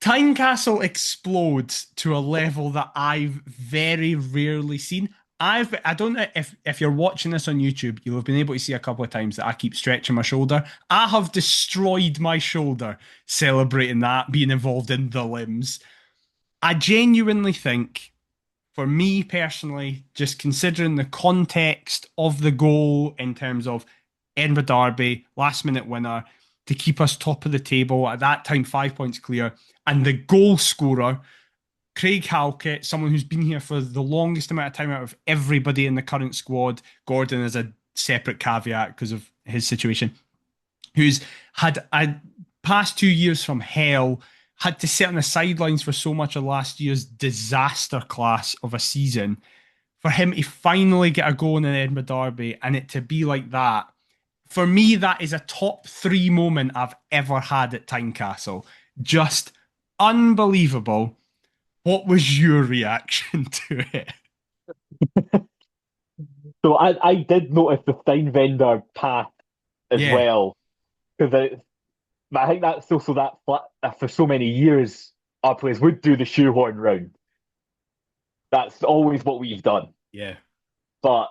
Tynecastle explodes to a level that I've very rarely seen. I don't know if you're watching this on YouTube, you'll have been able to see a couple of times that I keep stretching my shoulder. I have destroyed my shoulder celebrating that, being involved in the limbs. I genuinely think, for me personally, just considering the context of the goal in terms of Edinburgh Derby, last-minute winner, to keep us top of the table, at that time 5 points clear, and the goal scorer, Craig Halkett, someone who's been here for the longest amount of time out of everybody in the current squad. Gordon is a separate caveat because of his situation, who's had a past 2 years from hell, had to sit on the sidelines for so much of last year's disaster class of a season. For him to finally get a goal in an Edinburgh Derby and it to be like that, for me, that is a top 3 moment I've ever had at Tynecastle. Just unbelievable. What was your reaction to it? So I did notice the Steinwender path as well, because I think that's also that for so many years our players would do the shoehorn round. That's always what we've done. Yeah. But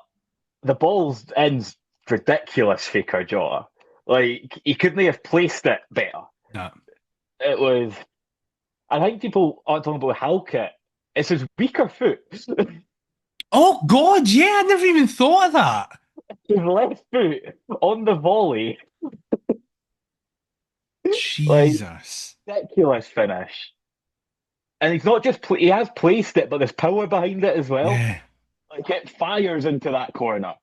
the ball's ends ridiculous for Kurjota. Like, he couldn't have placed it better. No. It was. I think people aren't talking about Halkett. It's his weaker foot. Oh, God, yeah, I never even thought of that. His left foot on the volley. Jesus. Like, ridiculous finish. And he's not just, he has placed it, but there's power behind it as well. Yeah. Like, it fires into that corner.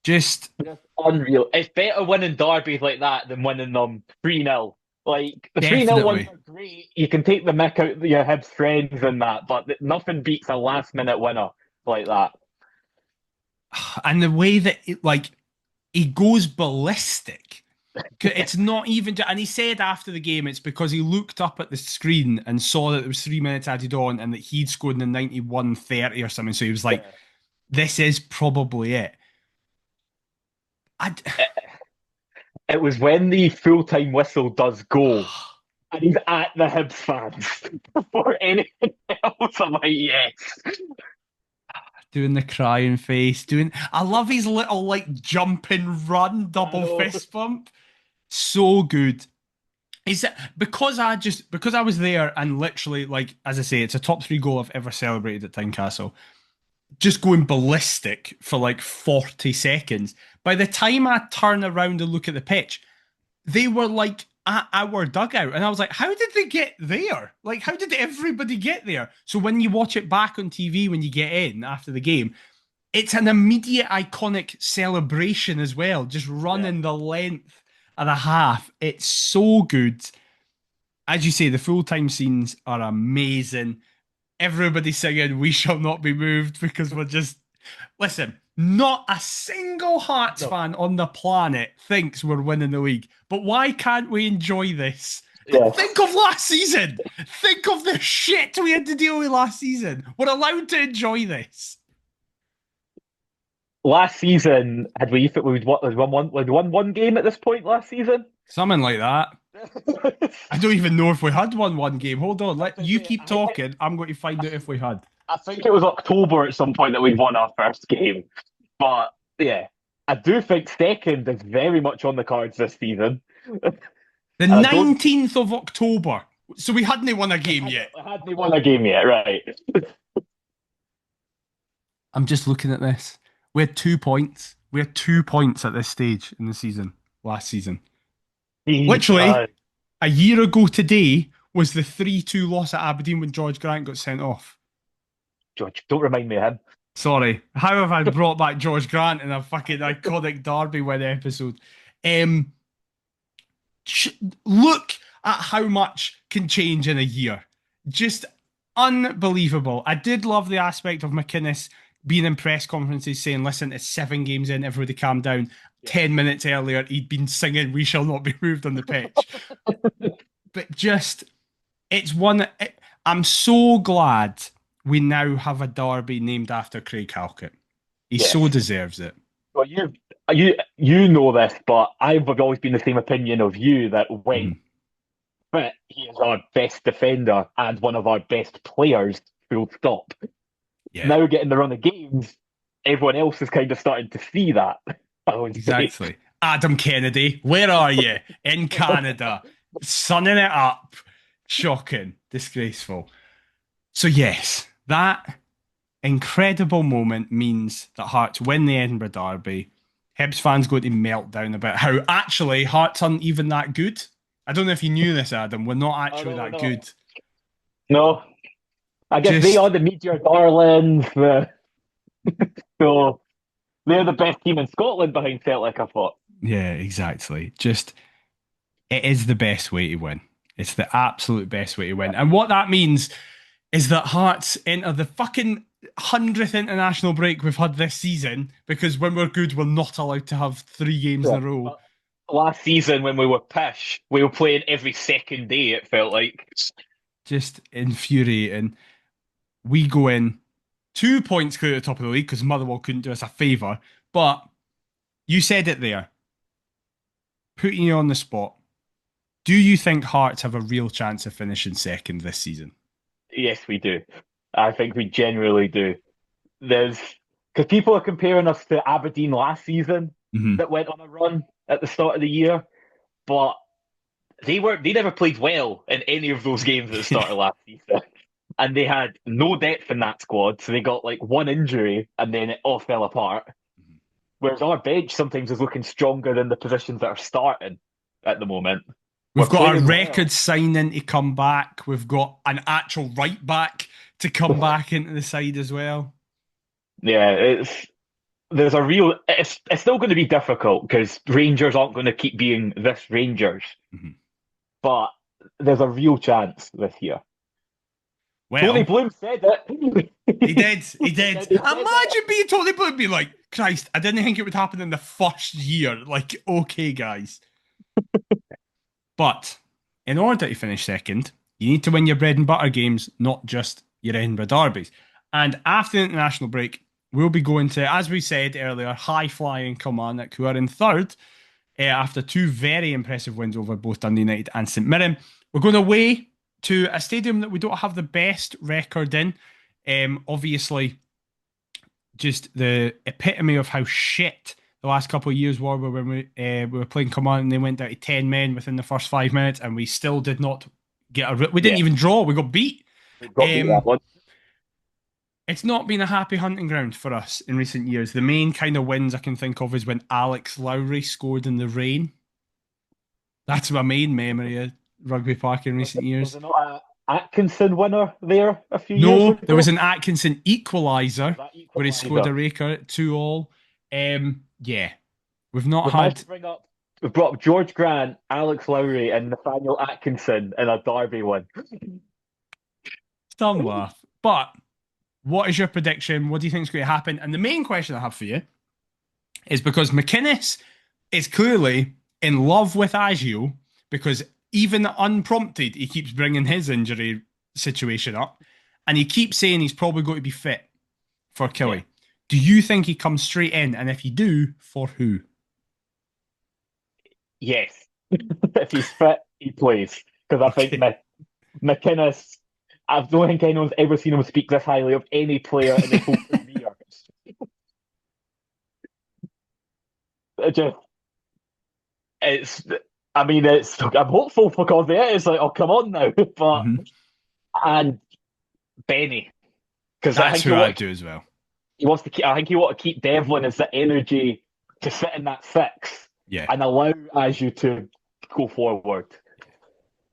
Just unreal. It's better winning derbies like that than winning them 3-0. Like, the 3-0 ones are great. You can take the mick out of your Hibs friends and that, but nothing beats a last-minute winner like that. And the way that he goes ballistic. It's not even, and he said after the game it's because he looked up at the screen and saw that there was 3 minutes added on and that he'd scored in the 91:30 or something. So he was like, this is probably it. It was when the full-time whistle does go and he's at the Hibs fans before anything else. I'm like, yes. Doing the crying face, I love his little like jump and run double fist bump. So good. Is it because I was there and literally, like, as I say, it's a top 3 goal I've ever celebrated at Tynecastle. Just going ballistic for like 40 seconds. By the time I turn around and look at the pitch, they were like at our dugout. And I was like, how did they get there? Like, how did everybody get there? So when you watch it back on TV, when you get in after the game, it's an immediate iconic celebration as well. Just running the length of the half. It's so good. As you say, the full-time scenes are amazing. Everybody singing "We Shall Not Be Moved" because we're just... Listen, Not a single Hearts No. fan on the planet thinks we're winning the league. But why can't we enjoy this? Yes. Think of last season. Think of the shit we had to deal with last season. We're allowed to enjoy this. Last season, we'd won one game at this point last season. Something like that. I don't even know if we had won one game. Hold on, let you keep I, talking. I'm going to find out if we had. I think it was October at some point that we'd won our first game. But yeah, I do think second is very much on the cards this season. The And I don't 19th of October. So we hadn't won a game yet. I hadn't won a game yet, right? I'm just looking at this. We had 2 points. We had 2 points at this stage in the season, last season. Literally, a year ago today was the 3-2 loss at Aberdeen when George Grant got sent off. George, don't remind me of him. Sorry. How have I brought back George Grant in a fucking iconic Derby win episode? Look at how much can change in a year. Just unbelievable. I did love the aspect of McInnes being in press conferences saying, listen, it's 7 games in, everybody calm down. 10 minutes earlier, he'd been singing, "We shall not be moved" on the pitch. But just, I'm so glad we now have a derby named after Craig Halkett. He so deserves it. Well, you know this, but I've always been the same opinion of you that when fit, he is our best defender and one of our best players, full stop. Yeah. Now getting the run of games, everyone else is kind of starting to see that. Exactly. Adam Kennedy, where are you? In Canada. Sunning it up. Shocking. Disgraceful. So yes, that incredible moment means that Hearts win the Edinburgh Derby. Hibs fans go to melt down about how actually Hearts aren't even that good. I don't know if you knew this, Adam. We're not actually that good. No. I guess they are the media darlings. So they're the best team in Scotland behind Celtic, I thought. Yeah, exactly. Just, it is the best way to win. It's the absolute best way to win. And what that means is that Hearts enter the fucking 100th international break we've had this season, because when we're good, we're not allowed to have 3 games in a row. Last season, when we were pish, we were playing every second day, it felt like. Just infuriating. We go in 2 points clear at the top of the league because Motherwell couldn't do us a favour. But you said it there. Putting you on the spot. Do you think Hearts have a real chance of finishing second this season? Yes, we do. I think we generally do. Because people are comparing us to Aberdeen last season that went on a run at the start of the year, but they never played well in any of those games at the start of last season. And they had no depth in that squad, so they got like one injury and then it all fell apart. Whereas our bench sometimes is looking stronger than the positions that are starting at the moment. We've got a record signing to come back. We've got an actual right back to come back into the side as well. Yeah, it's still going to be difficult because Rangers aren't going to keep being this Rangers. But there's a real chance this year. Well, Tony Bloom said it. He did. Imagine being Tony Bloom being like, Christ, I didn't think it would happen in the first year. Like, okay, guys. But in order to finish second, you need to win your bread and butter games, not just your Edinburgh derbies. And after the international break, we'll be going to, as we said earlier, high-flying Kilmarnock, who are in third after 2 very impressive wins over both Dundee United and St Mirren. We're going away to a stadium that we don't have the best record in. Obviously, just the epitome of how shit the last couple of years were when we were playing Kilmarnock and they went down to 10 men within the first 5 minutes and we still did not get we didn't even draw. We got beat. It's not been a happy hunting ground for us in recent years. The main kind of wins I can think of is when Alex Lowry scored in the rain. That's my main memory of Rugby Park in recent years. Was there not an Atkinson winner there a few years ago? No, there was an Atkinson equaliser where he scored a raker at 2-2. Yeah, we've not had. We've brought up George Grant, Alex Lowry, and Nathaniel Atkinson in a derby win. Some laugh, but What is your prediction? What do you think is going to happen? And the main question I have for you is because McInnes is clearly in love with Agio, because even unprompted, he keeps bringing his injury situation up, and he keeps saying he's probably going to be fit for Killy. Yeah. Do you think he comes straight in? And if you do, for who? Yes. If he's fit, he plays. Because I think McInnes, I don't think anyone's ever seen him speak this highly of any player in his whole career. I'm hopeful because it's like, oh, come on now. But and Benny, because that's who I'd do as well. He wants to keep. I think he wants to keep Devlin as the energy to sit in that 6, and allow Aju to go forward.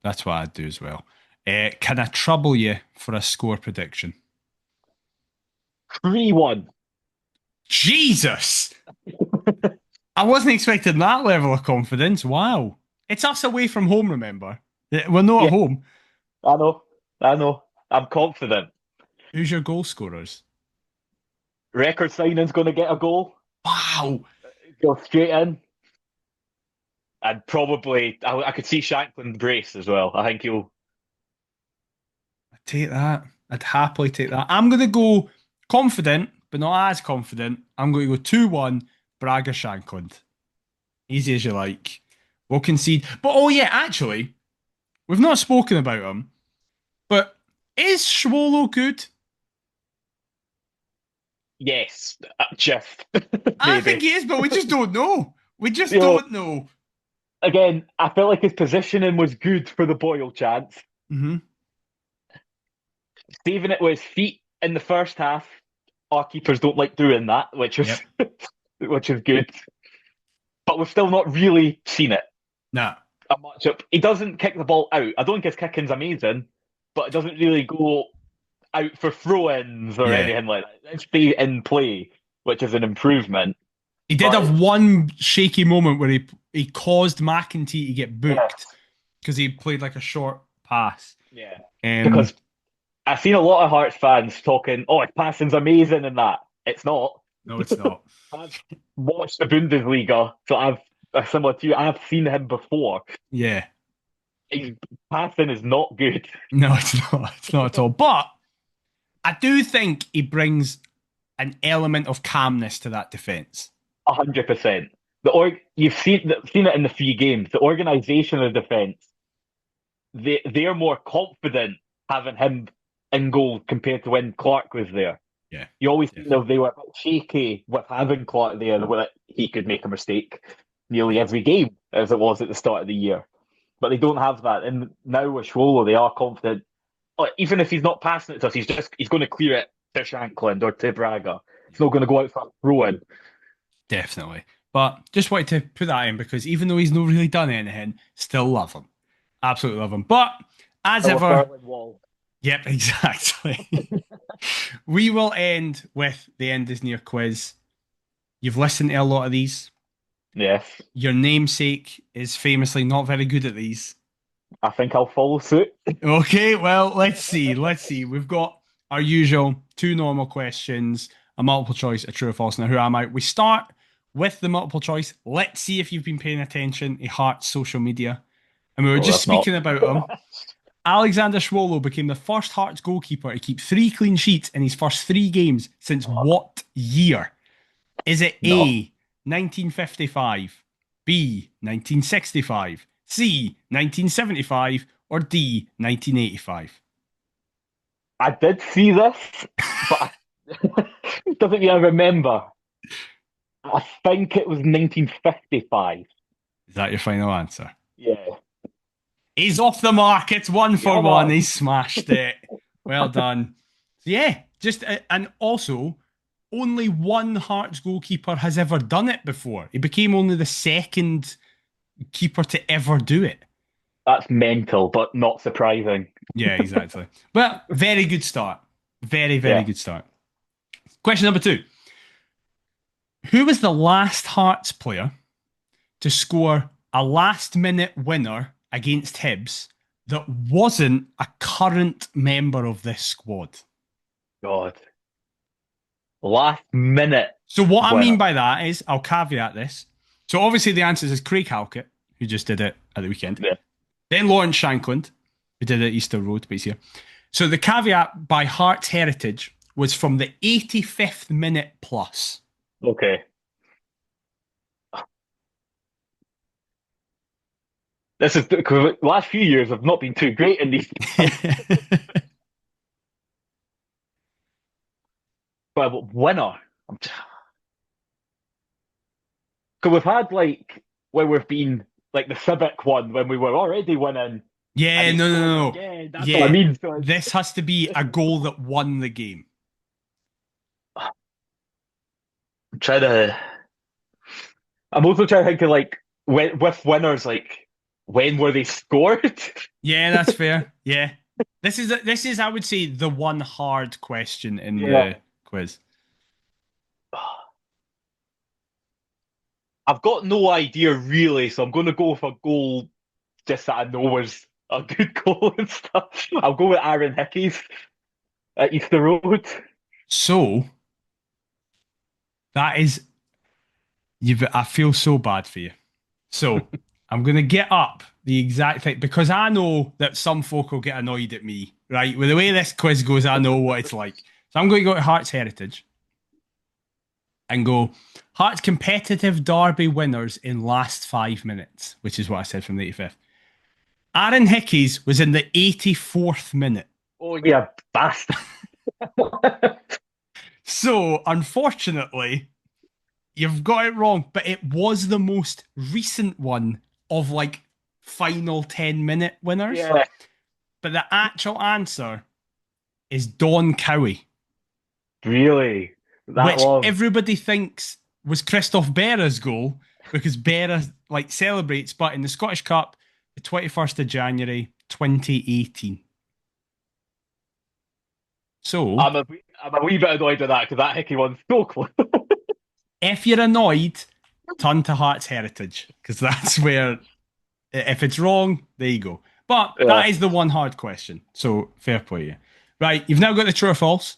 That's what I'd do as well. Can I trouble you for a score prediction? 3-1. Jesus! I wasn't expecting that level of confidence. Wow. It's us away from home, remember? We're not at home. I know. I'm confident. Who's your goal scorers? Record signing's going to get a goal. Wow. Go straight in. And probably, I could see Shanklin brace as well. I think he'll... I'd take that. I'd happily take that. I'm going to go confident, but not as confident. I'm going to go 2-1, Braga Shankland. Easy as you like. We'll concede. But, actually, we've not spoken about him, but is Schwolo good? Yes, Jeff. I think he is, but we just don't know. We just don't know. Again, I felt like his positioning was good for the Boyle chance. Saving it with his feet in the first half. Our keepers don't like doing that, which is which is good. But we've still not really seen it. No. He doesn't kick the ball out. I don't think his kicking's amazing, but it doesn't really go out for throw-ins or anything like that. It stay in play, which is an improvement. He did have one shaky moment where he caused McEntee to get booked because he played like a short pass. Yeah. Because I've seen a lot of Hearts fans talking, his passing's amazing and that. It's not. No, it's not. I've watched the Bundesliga, so similar to you, I've seen him before. Yeah. His passing is not good. No, it's not. It's not at all. But I do think he brings an element of calmness to that defence. 100%. You've seen it in the 3 games. The organisation of the defence, they're more confident having him in goal compared to when Clark was there. Yeah, you always think they were a bit shaky with having Clark there, where he could make a mistake nearly every game, as it was at the start of the year. But they don't have that. And now with Schwolo, they are confident. Even if he's not passing it to us, he's going to clear it to Shankland or to Braga. He's not going to go out for a throw-in. Definitely. But just wanted to put that in because even though he's not really done anything, still love him. Absolutely love him. But as ever... Yep, exactly. We will end with the End is Near quiz. You've listened to a lot of these. Yes. Your namesake is famously not very good at these. I think I'll follow suit. Okay, well, let's see. We've got our usual 2 normal questions, a multiple choice, a true or false. Now, who am I? We start with the multiple choice. Let's see if you've been paying attention to Hearts' social media. And we were just speaking about him. Alexander Schwolo became the first Hearts goalkeeper to keep 3 clean sheets in his first 3 games since what year? Is it A, 1955, B, 1965, C, 1975, or D, 1985? I did see this, but it doesn't mean I remember. I think it was 1955. Is that your final answer? Yeah. He's off the mark. It's 1 for 1. He smashed it. Well done. Yeah, and also, only one Hearts goalkeeper has ever done it before. He became only the second keeper to ever do it. That's mental, but not surprising. Yeah, exactly. But very good start. Very, very good start. Question number 2. Who was the last Hearts player to score a last-minute winner against Hibs that wasn't a current member of this squad? God. Last minute So what I winner. mean by that is, I'll caveat this. So obviously the answer is Craig Halkett, who just did it at the weekend. Yeah. Then Lawrence Shankland, who did it at Easter Road, but he's here. So the caveat by Hearts Heritage was from the 85th minute plus. Okay. This is because the last few years have not been too great in these. But winner. Because we've had like where we've been like the Civic one when we were already winning. And Yeah, he no, no, scored no. again. That's what I Yeah, mean. So this has to be a goal that won the game. I'm trying to. I'm also trying to think of like with winners, like when were they scored? Yeah, that's fair. Yeah. This is I would say the one hard question in Yeah. the quiz. I've got no idea really, so I'm going to go with a goal just that I know was a good goal and stuff. I'll go with Aaron Hickey's at Easter Road. So that is I feel so bad for you. So I'm gonna get up the exact thing because I know that some folk will get annoyed at me, right? With the way this quiz goes, I know what it's like. So I'm going to go to Hearts Heritage and go Hearts competitive derby winners in last 5 minutes, which is what I said from the 85th. Aaron Hickey's was in the 84th minute. Oh yeah, bastard. So unfortunately, you've got it wrong, but it was the most recent one of like final 10-minute winners. Yeah. But the actual answer is Don Cowie, Really? That which long? everybody thinks was Christoph Berra's goal because Berra like celebrates, but in the Scottish Cup, the 21st of January, 2018. So I'm a wee bit annoyed with that because that Hickey one's so close. if you're annoyed, turn to Hearts Heritage because that's where, if it's wrong, there you go. But Yeah. that is the one hard question. So fair play you. Right, you've now got the true or false.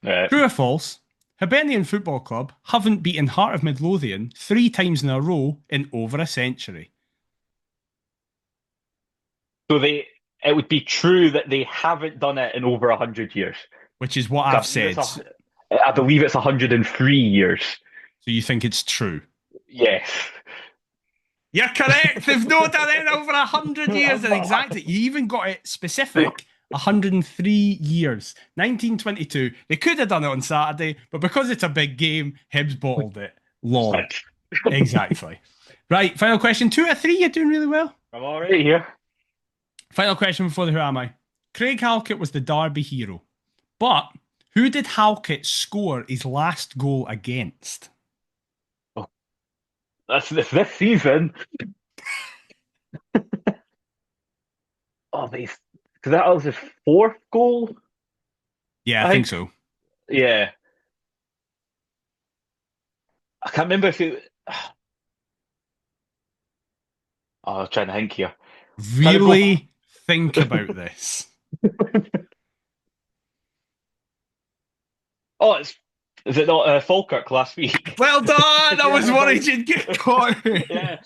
True or false? Hibernian Football Club haven't beaten Heart of Midlothian 3 times in a row in over a century. So it would be true that they haven't done it in over 100 years. Which is what I've said. I believe it's 103 years. So you think it's true? Yes. You're correct. They've not done it in over 100 years. And exactly, you even got it specific. 103 years. 1922. They could have done it on Saturday, but because it's a big game, Hibs bottled it. Lol. Exactly. Right, final question. 2 out of 3. You're doing really well. I'm all right here. Final question before the Who Am I? Craig Halkett was the Derby hero. But who did Halkett score his last goal against? Oh, that's this season. Oh, because that was his 4th goal. Yeah, I think so. Yeah. I can't remember if it. Oh, I was trying to think here. Really think about this. Oh, is it not Falkirk last week? Well done! I was worried you'd get caught. Yeah.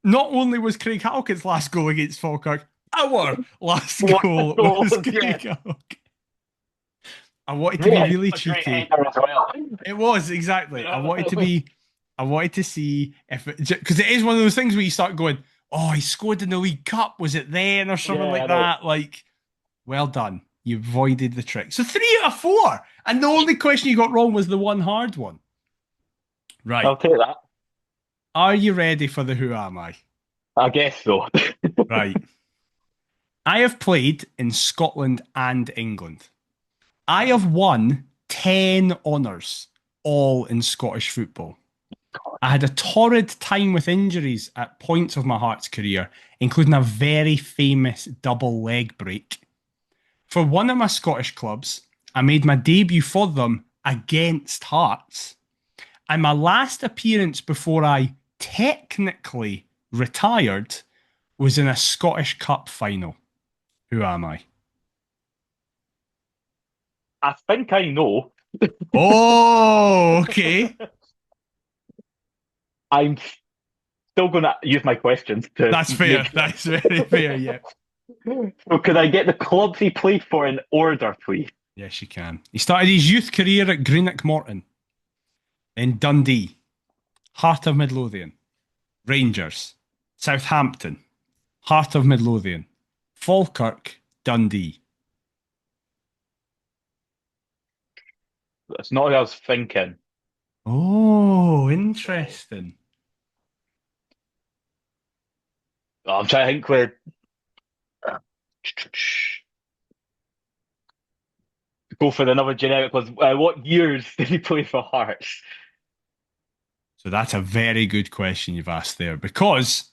Not only was Craig Halkett's last goal against Falkirk, our last goal was Craig Halkett. I wanted to be really cheeky. Well. It was, exactly. I wanted to see if because it is one of those things where you start going, oh, he scored in the League Cup. Was it then or something like that? Like, well done. You avoided the trick. So 3 out of 4. And the only question you got wrong was the one hard one. Right. I'll take that. Are you ready for the Who Am I? I guess so. Right. I have played in Scotland and England. I have won 10 honours, all in Scottish football. I had a torrid time with injuries at points of my Hearts career, including a very famous double leg break. For one of my Scottish clubs, I made my debut for them against Hearts. And my last appearance before I technically retired was in a Scottish Cup final. Who am I? I think I know. Oh, okay. I'm still going to use my questions to That's fair. make sure. That's very fair, yeah. So, could I get the clubs he played for in order, please? Yes, you can. He started his youth career at Greenock Morton, in Dundee, Heart of Midlothian, Rangers, Southampton, Heart of Midlothian, Falkirk, Dundee. That's not what I was thinking. Oh, interesting. I'm trying to think where. Go for another generic was what years did he play for Hearts? So that's a very good question you've asked there because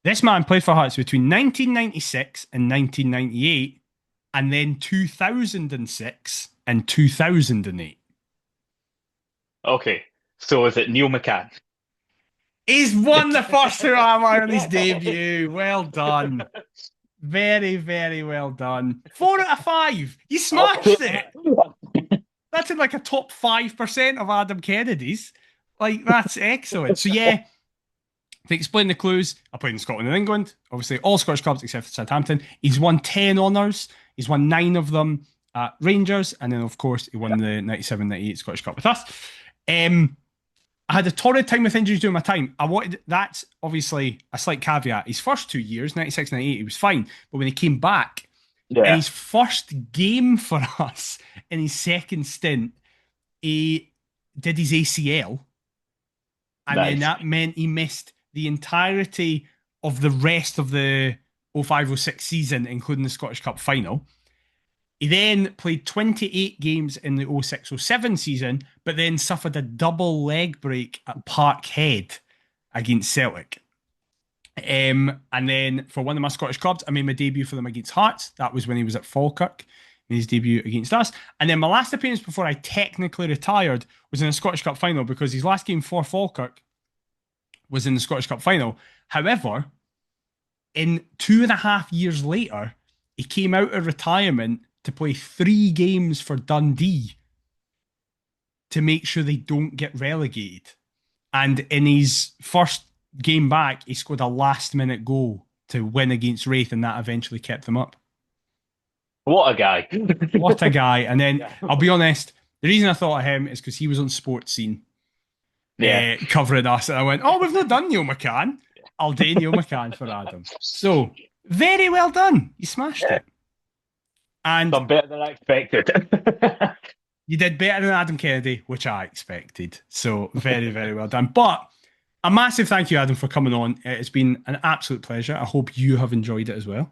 this man played for Hearts between 1996 and 1998 and then 2006 and 2008. Okay, so is it Neil McCann? He's won the first hurrah on his debut. Well done. Very, very well done. 4 out of 5. You smashed it. That's in like a top 5% of Adam Kennedy's. Like, that's excellent. So, yeah, to explain the clues, I played in Scotland and England. Obviously, all Scottish clubs except for Southampton. He's won 10 honours. He's won 9 of them at Rangers. And then, of course, he won the 97-98 Scottish Cup with us. I had a torrid time with injuries during my time. That's obviously a slight caveat. His first 2 years, 96, 98, he was fine. But when he came back, in his first game for us, in his second stint, he did his ACL. And then that meant he missed the entirety of the rest of the 05-06 season, including the Scottish Cup final. He then played 28 games in the 06-07 season, but then suffered a double leg break at Parkhead against Celtic. And then for one of my Scottish clubs, I made my debut for them against Hearts. That was when he was at Falkirk, in his debut against us. And then my last appearance before I technically retired was in a Scottish Cup final because his last game for Falkirk was in the Scottish Cup final. However, in 2.5 years later, he came out of retirement to play 3 games for Dundee to make sure they don't get relegated. And in his first game back, he scored a last-minute goal to win against Wraith, and that eventually kept them up. What a guy. What a guy. And then, I'll be honest, the reason I thought of him is because he was on Sports Scene covering us, and I went, oh, we've not done Neil McCann. I'll do Neil McCann for Adam. So, very well done. You smashed it. And done better than I expected. You did better than Adam Kennedy, which I expected. So very, very well done. But a massive thank you, Adam, for coming on. It's been an absolute pleasure. I hope you have enjoyed it as well.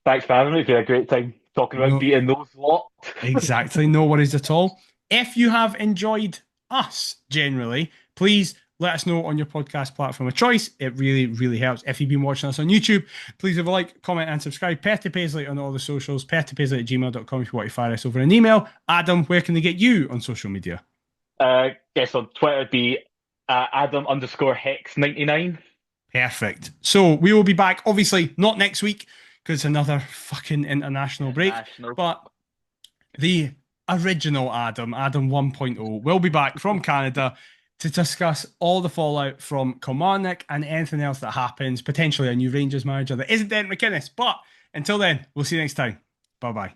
Thanks for having me. It's been a great time talking about beating those lot. Exactly. No worries at all. If you have enjoyed us generally, please let us know on your podcast platform of choice. It really, really helps. If you've been watching us on YouTube, please leave a like, comment, and subscribe. Perth to Paisley on all the socials. perthtopaisley@gmail.com if you want to fire us over an email. Adam, where can they get you on social media? Yes, on Twitter it'd be Adam_Hex99. Perfect. So we will be back, obviously, not next week, because it's another fucking international break. But the original Adam 1.0, will be back from Canada to discuss all the fallout from Kilmarnock and anything else that happens, potentially a new Rangers manager that isn't Derek McInnes. But until then, we'll see you next time. Bye-bye.